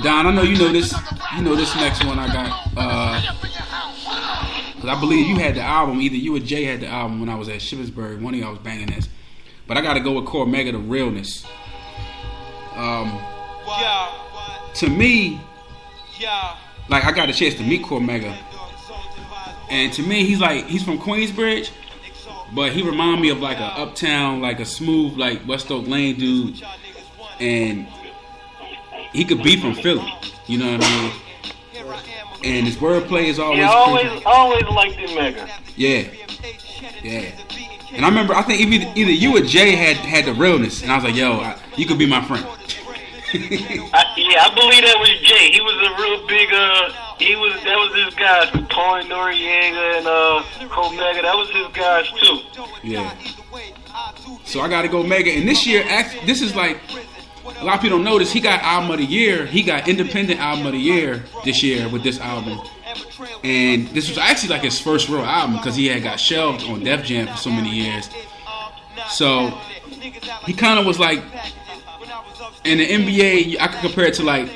Don, I know you know this. You know this next one I got. Cause I believe you had the album. Either you or Jay had the album when I was at Shippensburg. One of y'all was banging this. But I got to go with Cormega, The Realness. To me, like I got a chance to meet Cormega, and to me, he's from Queensbridge, but he remind me of like a uptown, like a smooth, like West Oak Lane dude, and he could be from Philly, you know what I mean? And his wordplay is always always liked him, Mega. Yeah. And I remember, I think either you or Jay had the Realness, and I was like, yo, you could be my friend. I believe that was Jay. He was a real big. That was his guys, Tony Noriega and Cormega. That was his guys too. Yeah. So I got to go Mega, and this year, this is like a lot of people don't know this. He got Album of the Year. He got Independent Album of the Year this year with this album, and this was actually like his first real album because he had got shelved on Def Jam for so many years. So he kind of was like. In the NBA, I could compare it to like,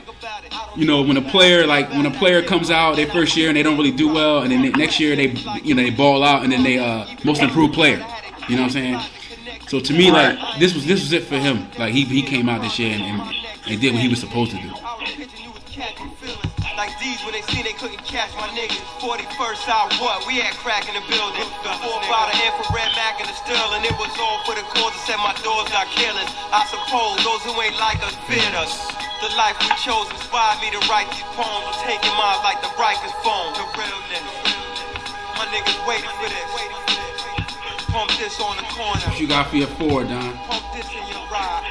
you know, when a player comes out their first year and they don't really do well, and then next year they ball out and then they most improved player. You know what I'm saying? So to me, like this was it for him. Like he came out this year and did what he was supposed to do. Like these when they seen they couldn't catch my niggas. 41st out what? We had crack in the building. The 4-bottle infrared Mac in the Sterling. It was all for the cause that said my doors got killers. I suppose those who ain't like us feared us. The life we chose inspired me to write these poems. I'm taking mine like the Rikers phone. The realness. My niggas waiting for this. Pump this on the corner. What you got for your 4, Don? Pump this in your ride.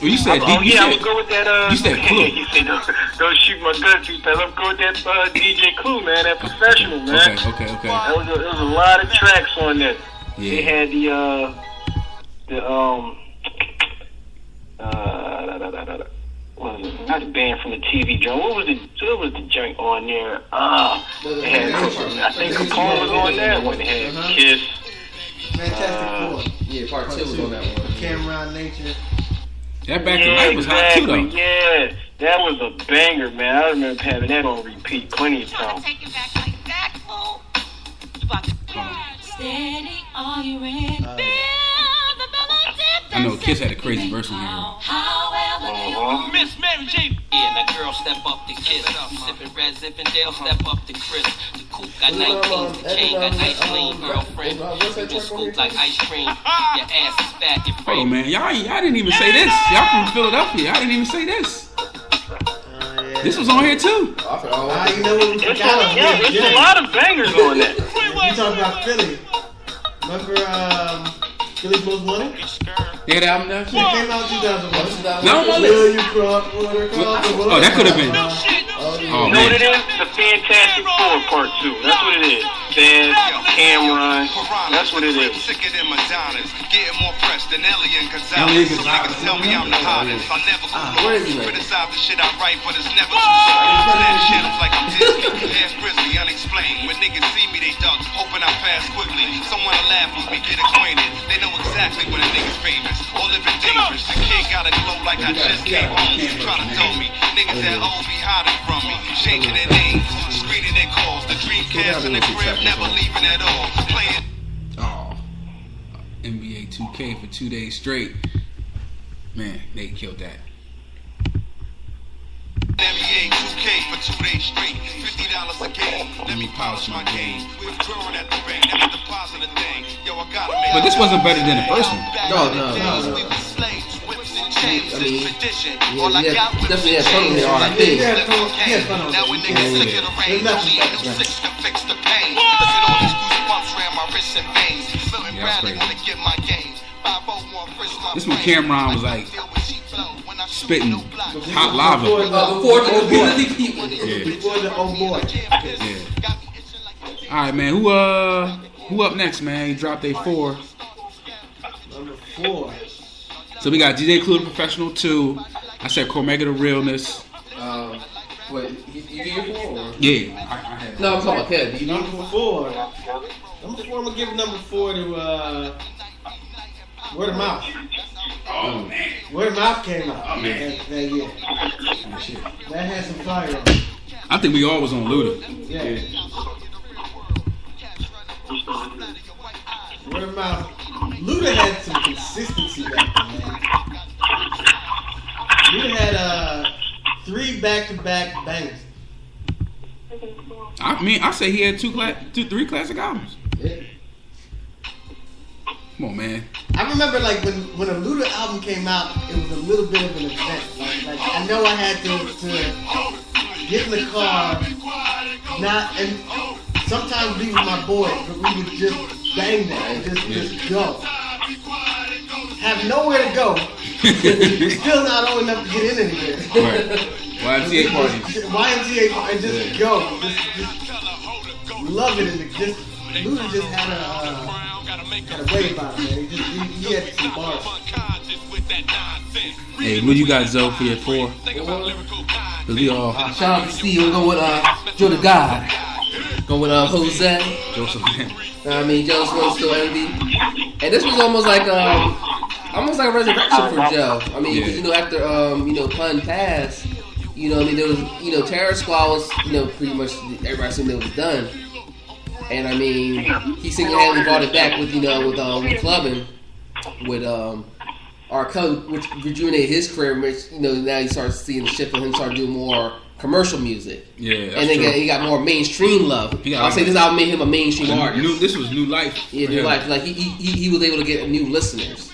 Well, you said I would go with that. You said Clue. You said don't shoot my gun too fast. Let's go with that DJ Clue, man. That Professional, man. Okay. There was a lot of tracks on that. Yeah. They had what was it? Not the band from the TV joint. What was the joint on there? They had, I think Capone was on that one. They had Kiss. Fantastic Four. Yeah, part 2 was on that one. Cameron Nature. That Back to Life was hot too, though. Yeah, that was a banger, man. I remember having that on repeat plenty of times. I know Kiss had a crazy verse on here. Miss Mary J. Yeah, that girl step up the Kiss. You sippin' Red Zippendale, step up the Chris. The coupe got 19s, the chain got nice lean, girlfriend. You just scoop like ice cream. Your ass is fat, your Hold friend. on, man. Y'all didn't even say this. Y'all from Philadelphia. Y'all didn't even say this. This was on here too. You know what we forgot? There's a lot of bangers on that. You talking about Philly. Remember Philly's Most Wanted? Yeah, that album there? It came out in 2001. No, no, Will you cross water, oh, that could have been. Oh, You know what man. it is? The Fantastic Four Part 2. That's what it is. Dad, Cameron. That's what it is. Sicker than Madonna's, getting more press than Elian Gonzalez. So niggas tell me I'm the hottest. I never go low. Criticize the shit I write, but it's never too soft. Snap channels like I'm Disney. Half grizzly, unexplained. When niggas see me, they duck, hoping I pass quickly. Someone will laugh with me, get acquainted. They know exactly when a nigga's famous. All living dangerous. The kid got a glow like I just came home. Try to tell me, niggas that old be hiding from me. Changing their names, screening their calls. The Dreamcast in the crib, never leaving at all. Playing. Oh, NBA 2K for 2 days straight. Man, they killed that. NBA 2K for 2 days straight. $50 a game. Let me polish my game. Withdrawing at the bank, never deposit a thing. Yo, I gotta make. But this wasn't better than the first one. No. I mean, definitely had fun with it all, I think. now when niggas sick of the rain, don't need a new six to fix the pain. Look at all these goosebumps around my wrists and veins. Feeling Bradley wanna get my game. 501 Chris Love. This one Cameron was like spitting hot lava. Before the old boy. Yeah. All right, man. Who up next, man? He dropped a 4. Number 4. So we got DJ Clue, the Professional 2. I said Cormega, The Realness. Wait, you did your 4? Or? Yeah, I had. No, I'm talking about Kev. Number 4. I'm gonna give number 4 to Word of Mouth. Oh man. Word of Mouth came out Oh, man. that year. Oh, shit. That had some fire on it. I think we all was on Luda. Yeah. Word of Mouth. Luda had some consistency back then, man. Luda had 3 back-to-back bangers. I mean, I say he had 3 classic albums. Yeah. Come on, man. I remember like when a Luda album came out, it was a little bit of an event. Like I know I had to get in the car, and sometimes be with my boys, but we would just bang that and just go. Have nowhere to go. Still not old enough to get in anywhere. Right. YMCA parties. YMCA and just go. Just love it. And just Luda just had a way about it, man. He had some bars. Hey, what you got, Zoe, for your 4? Cause we all Shout out to Steve. We're going with Joe the God. Going with Jose. Joseph. I mean, Joe's one still envy. And this was almost like a resurrection for Joe. I mean, Yeah. you know, after Pun passed, you know, I mean, there was, you know, Terror Squad was, you know, pretty much everybody assumed it was done. And I mean, he single-handedly brought it back with, you know, with clubbing, with R. Kelly, which rejuvenated his career. Which, you know, now you start seeing the shift of him start doing more commercial music. Yeah, that's and then true. he got more mainstream love. I'll say this album made him a mainstream artist. This was new life. Yeah, new life. Like he was able to get new listeners,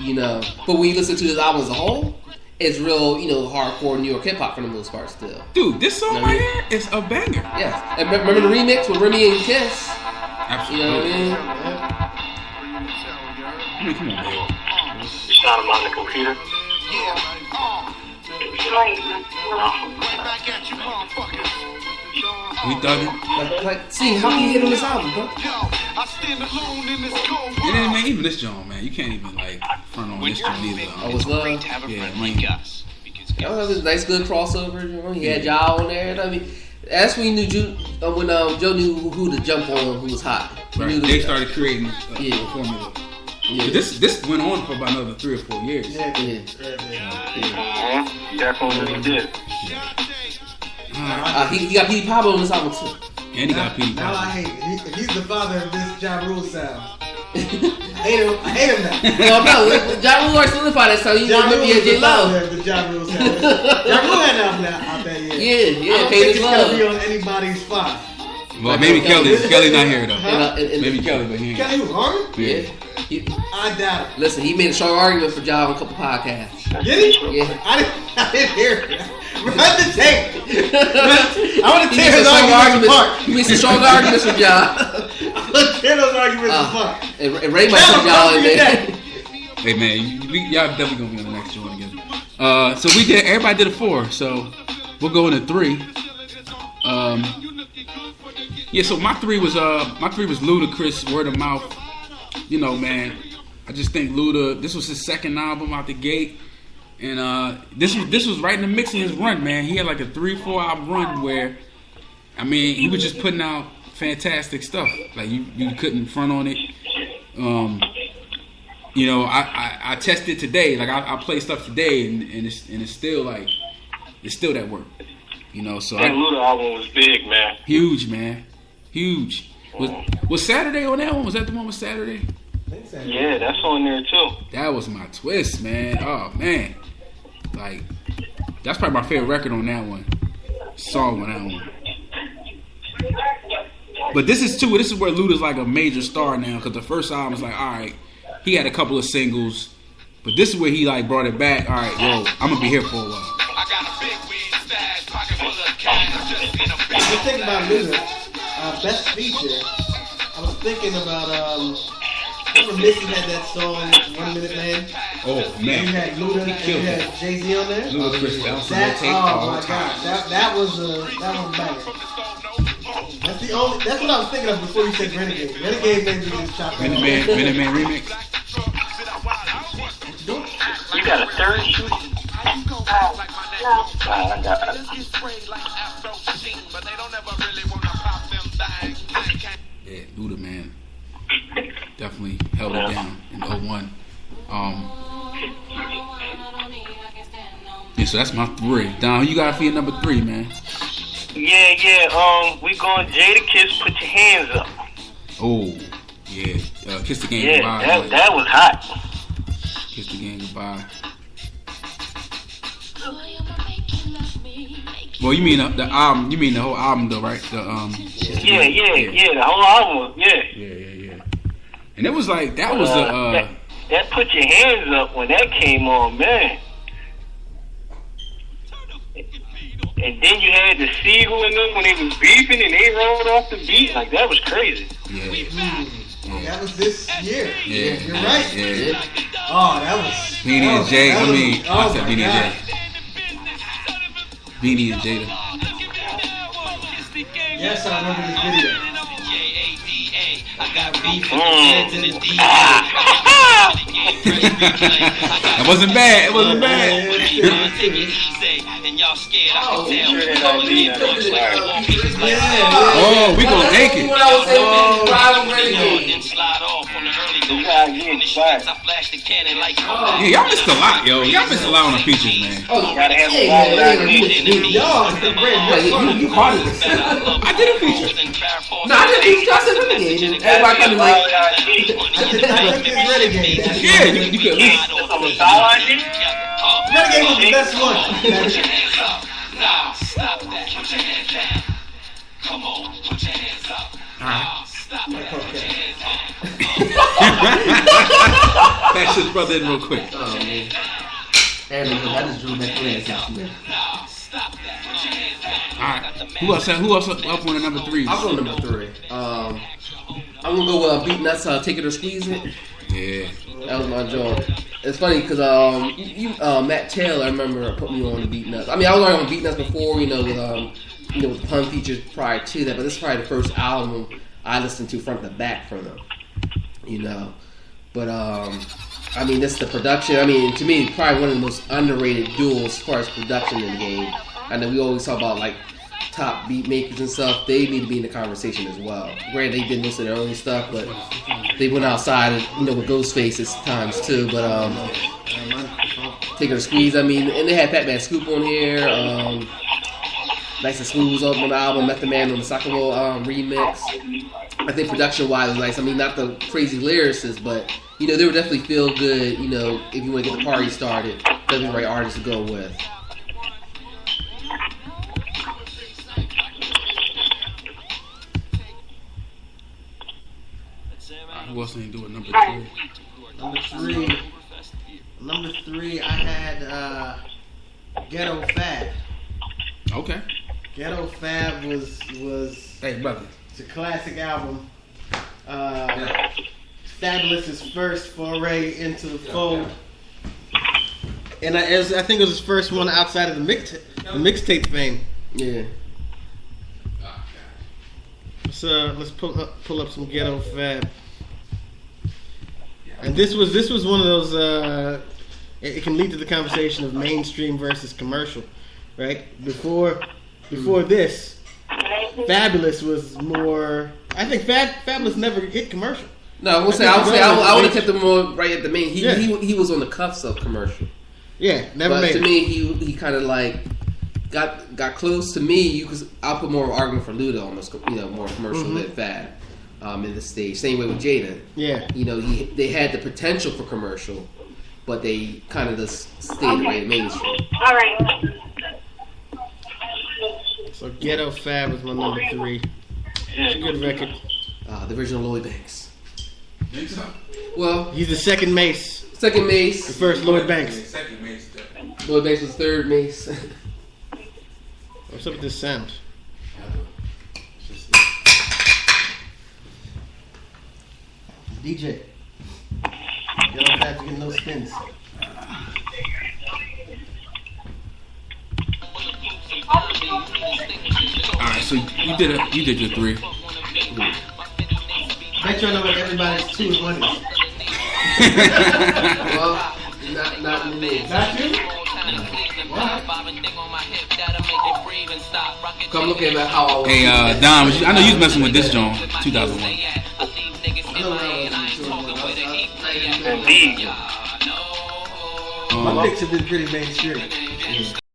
you know. But when you listen to this album as a whole, it's real, you know, hardcore New York hip hop for the most part still. Dude, this song right here is a banger. Yeah. And remember the remix with Remy and Kiss? Absolutely. You know what I mean? I mean, come on, man. You shot him on the computer. We thugging. Like, see, how can you hit on this album, bro? And then, man, even this John, man, you can't even like front on this John either. Oh, it's love. Yeah, man. That was a nice, good crossover. You know, he had Ja on there. I mean, that's when you knew when Joe knew who to jump on, who was hot. Right. They started creating a formula. Yeah. But this went on for about another 3 or 4 years. Yeah. Definitely did. He got P. Pablo on this album too. And he got P. Now I hate it. He's the father of this Ja Rule sound. I hate him now. No, Ja Rule already solidified that, so you Ja know Rule maybe is J the Lo. father of the Ja Rule sound. Ja Rule had an album out that year. Yeah, I don't Paid think His it's Love. gonna be on anybody's spot. Well, maybe Kelly's not here though. Huh? Maybe Kelly, but he ain't. Kelly who Harmon? Yeah. I doubt it. Listen, he made a strong argument for Ja on a couple podcasts. Did he? Yeah. I didn't hear it. Run the tape. I want to He tear made his some strong arguments arguments. apart. He made some strong arguments for Ja. I want to tear those arguments apart. And Ray might put Ja in there. Hey man, y'all definitely gonna be on the next joint again. So we did. Everybody did a 4. So we'll go into 3. Yeah. So my 3 was Ludacris, Word of Mouth. You know, man. I just think Luda. This was his second album out the gate, and this was right in the mix of his run, man. He had like a 3-4 album run where, I mean, he was just putting out fantastic stuff. Like you couldn't front on it. You know, I tested today. Like I play stuff today, and it's still like it's still that work. You know, so That Luda album was big, man. Huge, man. Huge. Was Saturday on that one? Was that the one with Saturday? Yeah, that's on there too. That was my twist, man. Oh man, like that's probably my favorite record on that one. Song on that one. But this is where Luda's like a major star now, because the first album was like, all right, he had a couple of singles, but this is where he like brought it back. All right, yo, I'm gonna be here for a while. When you think about Luda, best feature, I was thinking about remember Missy had that song 1 Minute Man? Oh man, You had Luda and you had Jay-Z on there? Ludacris bouncing That, that tape oh all my the god, time. that was banger. That's what I was thinking of before you said Renegade. Renegade made me just chop Minute Man remix. You got a third shooter? I got it. Yeah, Luda, man, definitely held it down in 01. So that's my 3. Don, who you got for your number 3, man? Yeah. We going Jadakiss, Put Your Hands Up. Oh, yeah. Kiss the Game Goodbye. Yeah, that was hot. Kiss the Game Goodbye. Well, you mean the album? You mean the whole album, though, right? The the whole album. Yeah. And it was like that was that Put Your Hands Up when that came on, man. And then you had the Siegel in them when they was beefing and they rolled off the beat. Like, that was crazy. Yeah. That was this year. Yeah. You're right. Yeah. Oh, that was... Beanie and Jay. I said Beanie God. and Jay. Beanie and Jada. Yes, I remember this video. That wasn't bad. It wasn't bad. Oh, we gonna take it. Yeah, y'all missed a lot, yo. Y'all missed a lot on the features, man. Gotta have You caught it. I did a feature. No, I didn't feature. I said Renegade. Everybody kind of like. Yeah, you could at least. Renegade was the best one. Nah, stop that. Put your hands down. Come on, put your hands up. Nah, stop that. Put your hands up. Patch his brother in real quick. Oh, man. And I just drew that class out. Nah, stop that. Put your hands down. Alright. Who else up on the number 3? I'll go number 3. I'm gonna go Beat Nuts, Take It or Squeeze It. Yeah. That was my joint. It's funny because Matt Taylor, I remember, put me on the Beat Nuts. I mean, I was already on Beat Nuts before, with pun features prior to that, but this is probably the first album I listened to front to back from them. But I mean, this is the production. I mean, to me, probably one of the most underrated duels as far as production in the game. I know we always talk about like top beat makers and stuff. They need to be in the conversation as well. Granted, they did most of their own stuff, but they went outside, with Ghostface at times too. But Take It or Squeeze. I mean, and they had Fat Man Scoop on here. Nice and Smooth was on the album. Method Man on the Sakalo remix. I think production-wise, was nice. I mean, not the crazy lyricists, but they were definitely feel good. If you want to get the party started, definitely the right artist to go with. Who else ain't doing number 3? Number 3, I had Ghetto Fab. Okay. Ghetto Fab was Hey, brother. It's a classic album. Fabulous's first foray into the fold. And I think it was his first one outside of the mixtape fame. Yeah. Let's pull up some Ghetto Fab. And this was one of those. It can lead to the conversation of mainstream versus commercial, right? Before this, Fabulous was more. I think Fabulous never hit commercial. No, I would have kept him more right at the main. He was on the cuffs of commercial. Yeah, never but made. To me, he kind of like got close to me. I'll put more argument for Luda almost, more commercial than Fab. In the stage, same way with Jada. Yeah, they had the potential for commercial, but they kind of just stayed away mainstream. All right. So Ghetto Fab was my number 3. It's a good record. The original Lloyd Banks. Think so? Well, He's the second Mace. second Mace. The first Lloyd Banks. Second Mace. Lloyd Banks was third Mace. What's up with this sound? DJ. Ghetto Fab to get no spins. Alright, so you did your 3. Make sure I know what everybody's 2 and 1 is. Well, not me. Not you? Come look at how I was. Hey, Dom, I know you was messing with this joint, 2001. I know what I was Indeed. My picks have been pretty mainstream. Yeah.